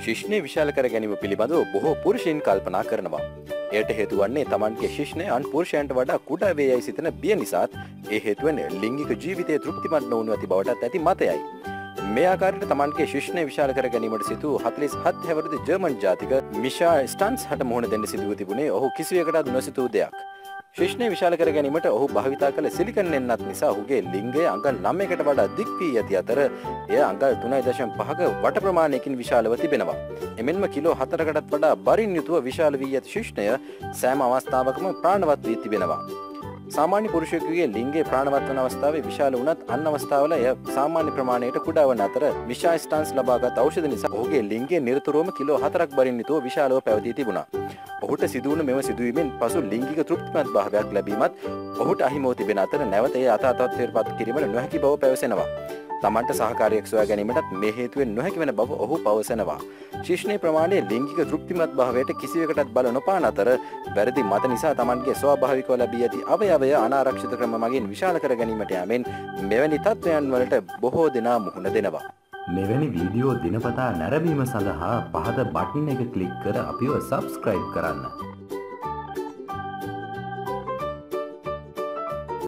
ශිශ්නය විශාල කර ගැනීම පිළිබඳව බොහෝ පුරුෂයන් කල්පනා කරනවා. එයට හේතු වන්නේ තමන්ගේ ශිශ්නය අන් පුරුෂයන්ට වඩා කුඩා වේ යයි සිතන බිය නිසාත් ඒ හේතුවෙන් ලිංගික ජීවිතයේ තෘප්තිමත් නොවනු ඇති බවටත් ඇති මතයයි. මේ ආකාරයට තමන්ගේ ශිශ්නය විශාල කර ගැනීමට සිදු 47 හැවිරිදි ජර්මන් ජාතික මිෂා ස්ටන්ස් හට මුහුණ දෙන්න සිදුව තිබුණේ ඔහු කිසිවෙකටත් නොසිතූ දෙයක්. ශිශ්නය විශාල කර ගැනීමට ඔහු භාවිතා කළ සිලිකන් එන්නත් නිසා ඔහුගේ ලිංගය අංගල් 9කට වඩා දික් වී ඇති අතර එය අංගල් 3.5ක වට ප්‍රමාණයකින් විශාලව තිබෙනවා. එමෙන්ම කිලෝ 4කටත් වඩා බරින් යුතුව විශාල වී ඇති ශිශ්නය සෑම අවස්ථාවකම ප්‍රාණවත් වී තිබෙනවා. සාමාන්‍ය පුරුෂයෙකුගේ ලිංගය ප්‍රාණවත් වන අවස්ථාවේ විශාල වුණත් අන් අවස්ථාවල එය සාමාන්‍ය ප්‍රමාණයට කුඩා වන අතර මිෂා ස්ටන්ස් ලබාගත් ඖෂධ නිසා ඔහුගේ ලිංගය නිරතුරුවම කිලෝ 4ක් බරින් යුතුව විශාලව පැවතී තිබුණා. ඔහුට සිදුවුණු මෙම සිදුවීමෙන් පසු ලිංගික තෘප්තිමත් භාවයක් ලැබීමත් ඔහුට අහිමිව තිබෙන අතර නැවත ඒ අතවත්වයට පත් කිරීමට නොහැකි බව පැවසෙනවා. තමන්ට සහකාරියක් සොයා ගැනීමටත් මේ හේතුවෙන් නොහැකි වන බව ඔහු පවසනවා. ශිශ්නයේ ප්‍රමාණය ලිංගික තෘප්තිමත් භාවයට කිසිවකටත් බල නොපාන අතර වැරදි මත නිසා තමන්ගේ ස්වාභාවිකව ලැබී ඇති අවයවය අනාරක්ෂිත ක්‍රම මගින් විශාල කර ගැනීමට යාමෙන් මෙවැනි තත්ත්වයන් වලට බොහෝ දෙනා මුහුණ දෙනවා. මෙවැනි වීඩියෝ දිනපතා නැරඹීම සඳහා පහත බටන් එක ක්ලික් කර අපිව සබ්ස්ක්‍රයිබ් කරන්න.